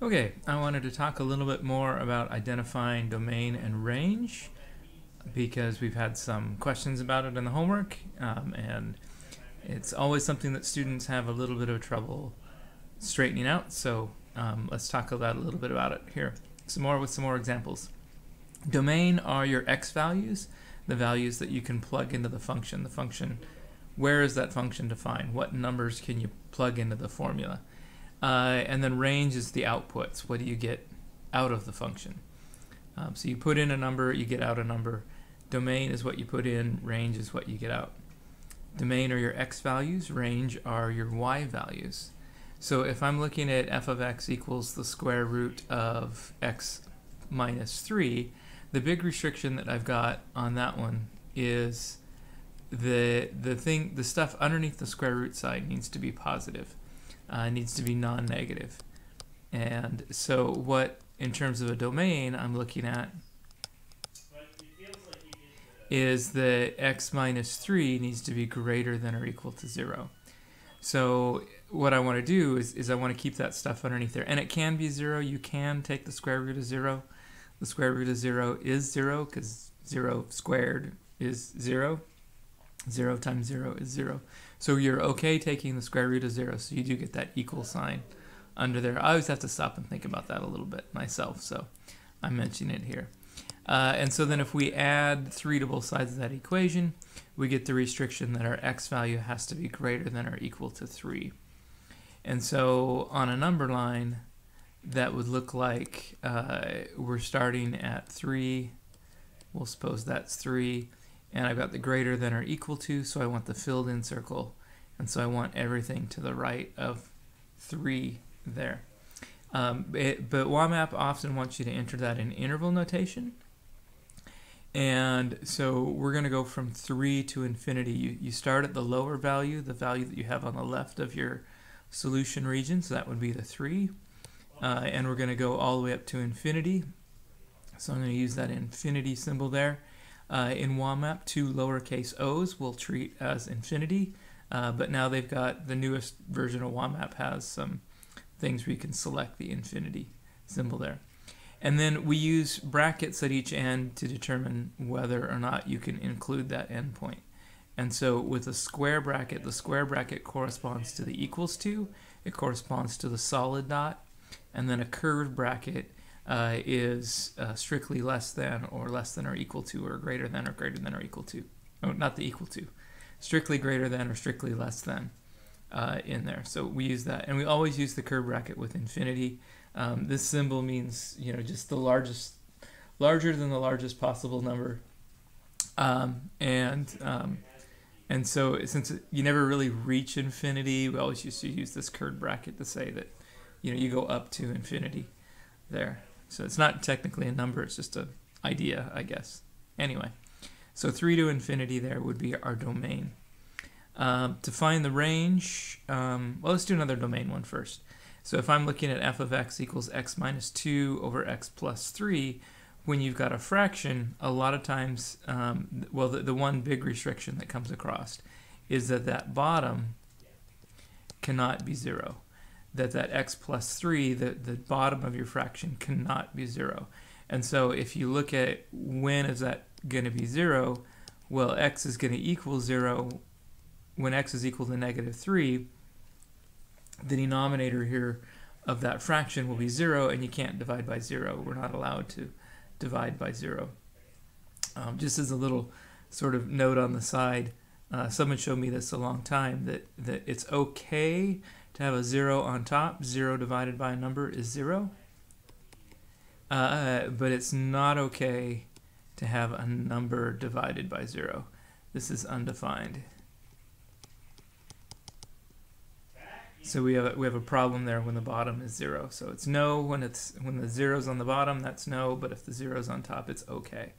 Okay, I wanted to talk a little bit more about identifying domain and range because we've had some questions about it in the homework, and it's always something that students have a little bit of trouble straightening out. So let's talk about a little bit about it here. Some more examples. Domain are your x values, the values that you can plug into the function. The function, where is that function defined? What numbers can you plug into the formula? And then range is the outputs. What do you get out of the function? So you put in a number, you get out a number. Domain is what you put in, range is what you get out. Domain are your x values, range are your y values. So if I'm looking at f of x equals the square root of x minus 3, the big restriction that I've got on that one is the stuff underneath the square root side needs to be positive. Needs to be non-negative. And so what, in terms of a domain, I'm looking at is that x minus 3 needs to be greater than or equal to 0. So what I want to do is I want to keep that stuff underneath there. And it can be 0. You can take the square root of 0. The square root of 0 is 0 because 0 squared is 0. 0 times 0 is 0. So you're okay taking the square root of 0, so you do get that equal sign under there. I always have to stop and think about that a little bit myself, so I'm mentioning it here. And so then if we add 3 to both sides of that equation, we get the restriction that our x value has to be greater than or equal to 3. And so on a number line, that would look like we're starting at 3. We'll suppose that's 3. And I've got the greater than or equal to, so I want the filled in circle. And so I want everything to the right of 3 there. But WAMAP often wants you to enter that in interval notation. And so we're going to go from 3 to infinity. You start at the lower value, the value that you have on the left of your solution region, so that would be the 3. And we're going to go all the way up to infinity. So I'm going to use that infinity symbol there. In WAMAP, 2 lowercase o's we'll treat as infinity, but now they've got the newest version of WAMAP has some things where you can select the infinity symbol there. And then we use brackets at each end to determine whether or not you can include that endpoint. And so with a square bracket, the square bracket corresponds to the equals to, it corresponds to the solid dot, and then a curved bracket is strictly less than or equal to or greater than or equal to. Oh, not the equal to. Strictly greater than or strictly less than in there. So we use that. And we always use the curved bracket with infinity. This symbol means, just the larger than the largest possible number. And so since you never really reach infinity, we always used to use this curved bracket to say that, you go up to infinity there. So it's not technically a number, it's just an idea, I guess. Anyway, so 3 to infinity there would be our domain. To find the range, well, let's do another domain one first. So if I'm looking at f of x equals x minus 2 over x plus 3, when you've got a fraction, a lot of times, well, the one big restriction that comes across is that bottom cannot be 0. That x plus 3, the bottom of your fraction cannot be 0. And so if you look at when is that going to be 0, well, x is going to equal 0 when x is equal to negative 3. The denominator here of that fraction will be 0, and you can't divide by 0. We're not allowed to divide by 0. Just as a little sort of note on the side, someone showed me this a long time, that it's okay to have a 0 on top. 0 divided by a number is 0. But it's not okay to have a number divided by 0. This is undefined. So we have a problem there when the bottom is 0. So it's no when the 0's on the bottom, that's no, but if the 0's on top, it's okay.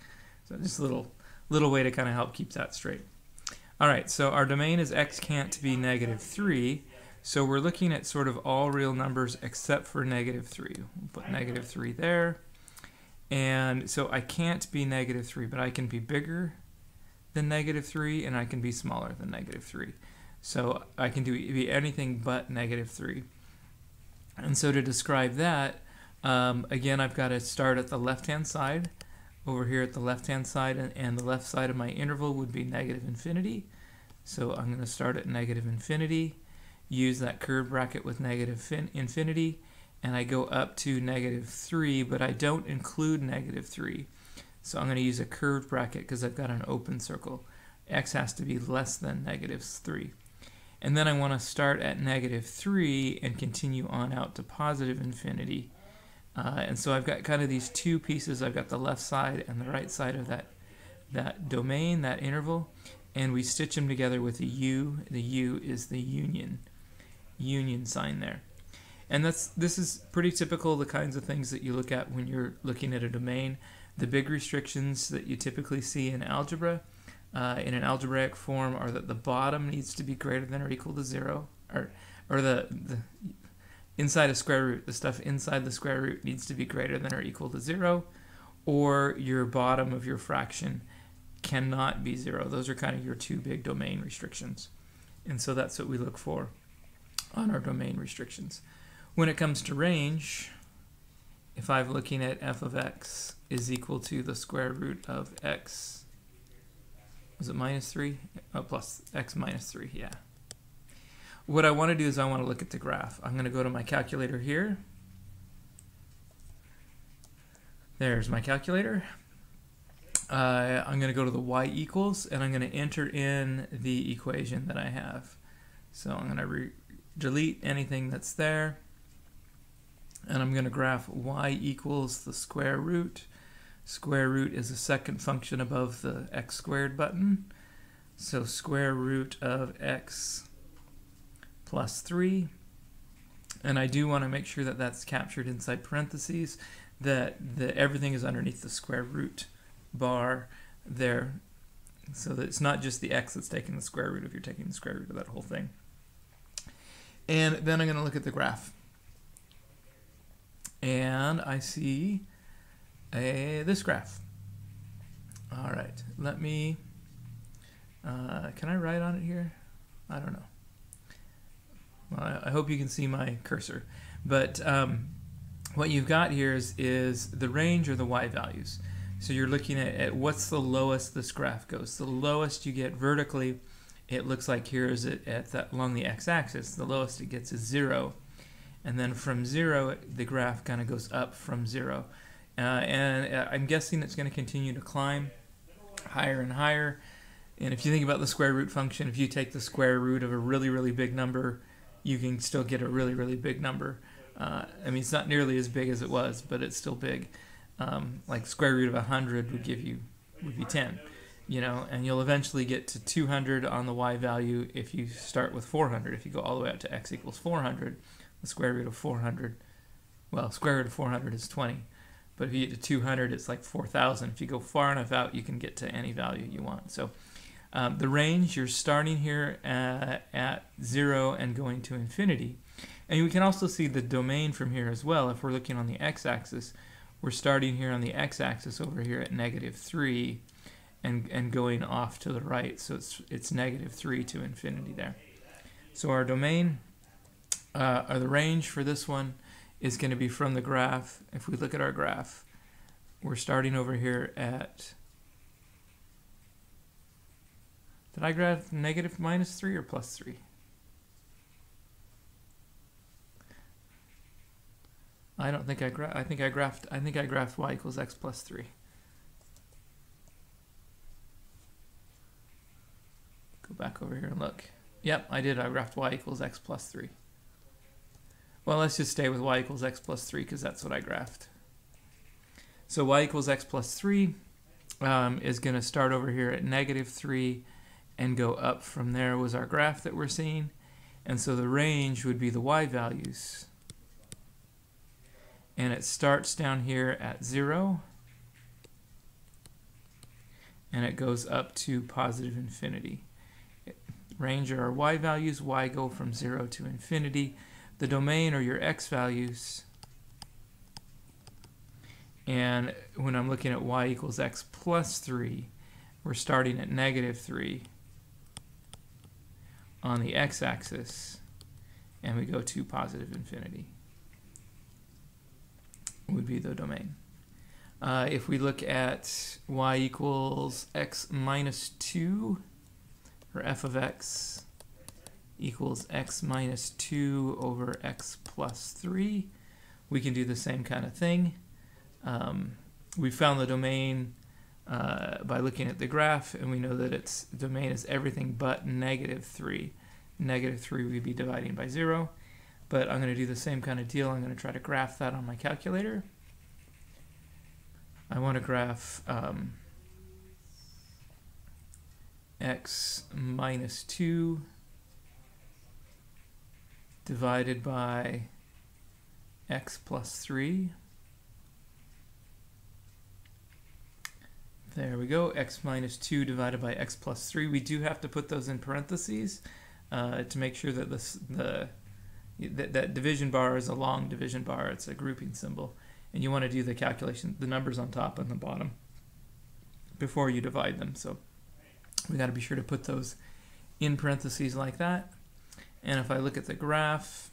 So just a little way to kind of help keep that straight. All right, so our domain is x can't be negative 3. So we're looking at sort of all real numbers except for negative 3. We'll put negative 3 there. And so I can't be negative 3, but I can be bigger than negative 3, and I can be smaller than negative 3. So I can be anything but negative 3. And so to describe that, Again, I've got to start at the left-hand side. Over here at the left-hand side, and the left side of my interval would be negative infinity. So I'm going to start at negative infinity, use that curved bracket with negative infinity, and I go up to negative 3, but I don't include negative 3. So I'm going to use a curved bracket because I've got an open circle. X has to be less than negative 3. And then I want to start at negative 3 and continue on out to positive infinity. And so I've got kind of these two pieces. I've got the left side and the right side of that domain, that interval, and we stitch them together with a U. The U is the union sign there. And this is pretty typical, the kinds of things that you look at when you're looking at a domain. The big restrictions that you typically see in algebra, in an algebraic form, are that the bottom needs to be greater than or equal to 0, or the inside a square root, the stuff inside the square root needs to be greater than or equal to 0, or your bottom of your fraction cannot be 0. Those are kind of your two big domain restrictions. And so that's what we look for on our domain restrictions. When it comes to range, if I'm looking at f of x is equal to the square root of x, was it minus 3? Oh, plus x minus 3, yeah. What I want to do is I want to look at the graph. I'm going to go to my calculator here. There's my calculator. I'm going to go to the y equals, and I'm going to enter in the equation that I have. So I'm going to delete anything that's there, and I'm going to graph y equals the square root. Square root is the second function above the x squared button. So square root of x plus 3, and I do want to make sure that that's captured inside parentheses, that everything is underneath the square root bar there, so that it's not just the x that's taking the square root if you're taking the square root of that whole thing. And then I'm going to look at the graph, and I see this graph. All right, let me, can I write on it here? I don't know. Well, I hope you can see my cursor, but what you've got here is the range or the y values. So you're looking at what's the lowest this graph goes. The lowest you get vertically, it looks like here is along the x-axis. The lowest it gets is 0, and then from 0 the graph kind of goes up from 0, and I'm guessing it's going to continue to climb higher and higher. And if you think about the square root function, if you take the square root of a really, really big number, you can still get a really, really big number. I mean, it's not nearly as big as it was, but it's still big. Like square root of 100 would be 10, you know, and you'll eventually get to 200 on the y value if you start with 400. If you go all the way up to x equals 400, the square root of 400, well, square root of 400 is 20. But if you get to 200, it's like 4,000. If you go far enough out, you can get to any value you want. So the range, you're starting here at 0 and going to infinity. And we can also see the domain from here as well. If we're looking on the x-axis, we're starting here on the x-axis over here at negative 3 and going off to the right. So it's negative 3 to infinity there. So our domain, or the range for this one, is going to be from the graph. If we look at our graph, we're starting over here at, did I graph negative minus 3 or plus 3? I don't think I graphed. I think I graphed y equals x plus 3. Go back over here and look. Yep, I did. I graphed y equals x plus 3. Well, let's just stay with y equals x plus 3 because that's what I graphed. So y equals x plus 3 is going to start over here at negative 3 and go up from there was our graph that we're seeing. And so the range would be the y values. And it starts down here at 0. And it goes up to positive infinity. Range are our y values. Y go from 0 to infinity. The domain are your x values. And when I'm looking at y equals x plus 3, we're starting at negative 3 on the x-axis, and we go to positive infinity. be the domain. If we look at y equals x minus 2, or f of x equals x minus 2 over x plus 3, we can do the same kind of thing. We found the domain by looking at the graph, and we know that its domain is everything but negative 3. Negative 3 we'd be dividing by 0, but I'm going to do the same kind of deal. I'm going to try to graph that on my calculator. I want to graph x minus 2 divided by x plus 3. There we go, x minus 2 divided by x plus 3. We do have to put those in parentheses to make sure that that division bar is a long division bar. It's a grouping symbol. And you want to do the calculation, the numbers on top and the bottom, before you divide them. So we got to be sure to put those in parentheses like that. And if I look at the graph,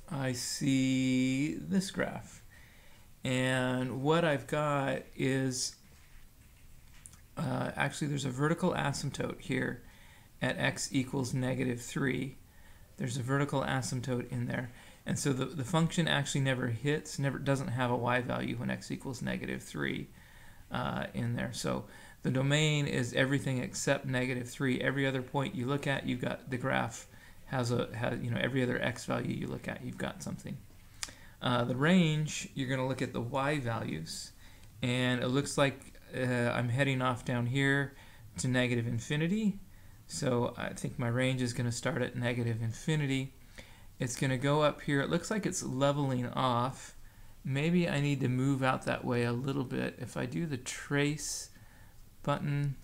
I see this graph. And what I've got is, actually there's a vertical asymptote here at x equals negative 3. There's a vertical asymptote in there. And so the function actually never doesn't have a y value when x equals negative 3 in there. So the domain is everything except negative 3. Every other point you look at, you've got the graph has every other x value you look at, you've got something. The range, you're going to look at the y values, and it looks like I'm heading off down here to negative infinity. So I think my range is going to start at negative infinity. It's going to go up here. It looks like it's leveling off. Maybe I need to move out that way a little bit. If I do the trace button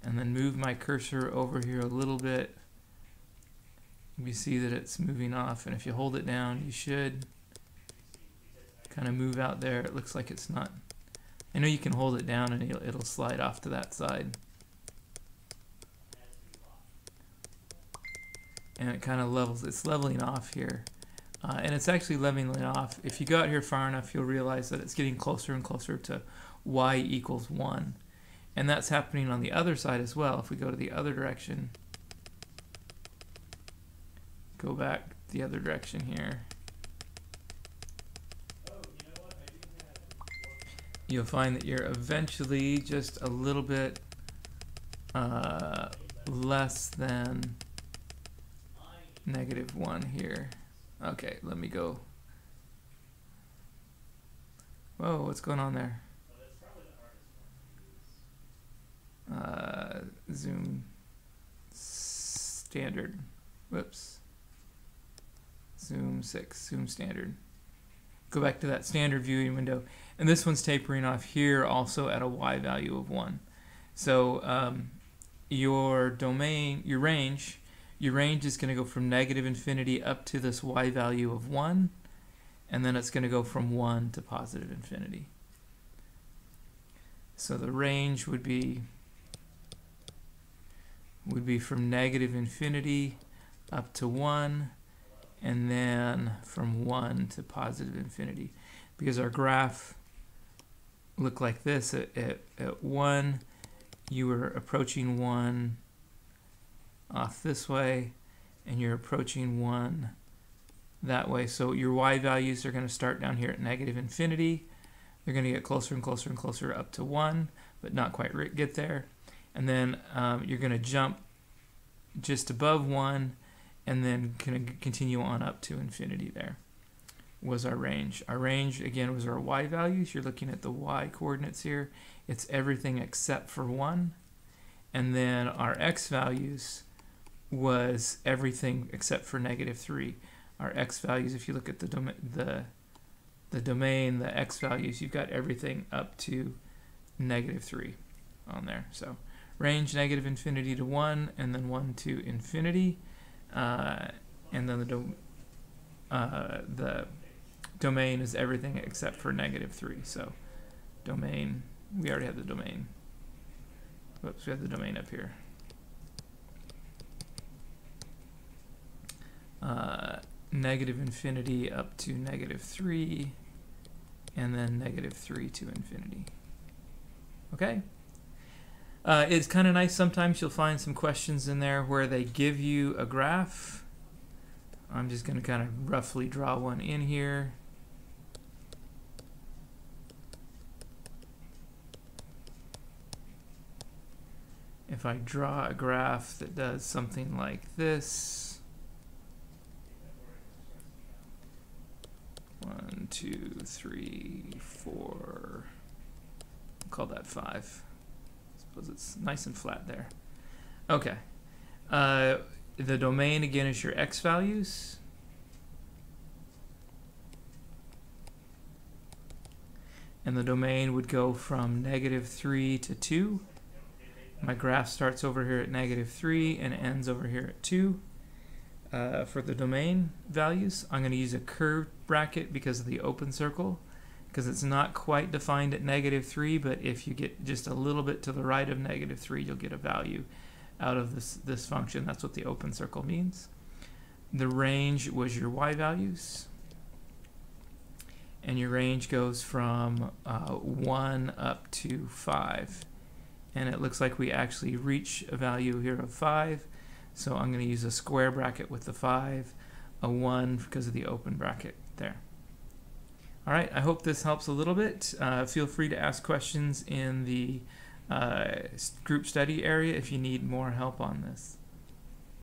and then move my cursor over here a little bit, we see that it's moving off. And if you hold it down, you should kind of move out there. It looks like it's not. I know you can hold it down and it'll slide off to that side. And it kind of levels, it's leveling off here. And it's actually leveling off. If you go out here far enough, you'll realize that it's getting closer and closer to y equals 1. And that's happening on the other side as well. If we go to the other direction, go back the other direction here, you'll find that you're eventually just a little bit less than negative 1 here. Okay, let me go. Whoa, what's going on there? Zoom standard. Whoops. Zoom 6, zoom standard. Go back to that standard viewing window. And this one's tapering off here also at a y value of 1. So your domain, your range is going to go from negative infinity up to this y value of 1, and then it's going to go from 1 to positive infinity. So the range would be from negative infinity up to 1, and then from 1 to positive infinity. Because our graph looked like this. At 1, you were approaching 1 off this way, and you're approaching 1 that way. So your y values are going to start down here at negative infinity. They're going to get closer and closer and closer up to 1, but not quite get there. And then you're going to jump just above 1, and then continue on up to infinity. There was our range. Our range, again, was our y values. You're looking at the y coordinates here. It's everything except for 1. And then our x values was everything except for negative 3. Our x values, if you look at the domain, the x values, you've got everything up to negative 3 on there. So range negative infinity to 1, and then 1 to infinity, and then the domain is everything except for negative 3. So domain, we already have the domain. Whoops, we have the domain up here. Negative infinity up to negative 3, and then -3 to infinity. Okay? It's kind of nice. Sometimes you'll find some questions in there where they give you a graph. I'm just going to kind of roughly draw one in here. If I draw a graph that does something like this, 1, 2, 3, 4, I'll call that 5. I suppose it's nice and flat there. Okay. The domain again is your x values. And the domain would go from -3 to 2. My graph starts over here at -3 and ends over here at 2. For the domain values, I'm going to use a curved bracket because of the open circle, because it's not quite defined at -3, but if you get just a little bit to the right of -3, you'll get a value out of this function. That's what the open circle means. The range was your y values, and your range goes from 1 up to 5. And it looks like we actually reach a value here of 5. So I'm going to use a square bracket with the 5, a 1 because of the open bracket there. All right, I hope this helps a little bit. Feel free to ask questions in the group study area if you need more help on this.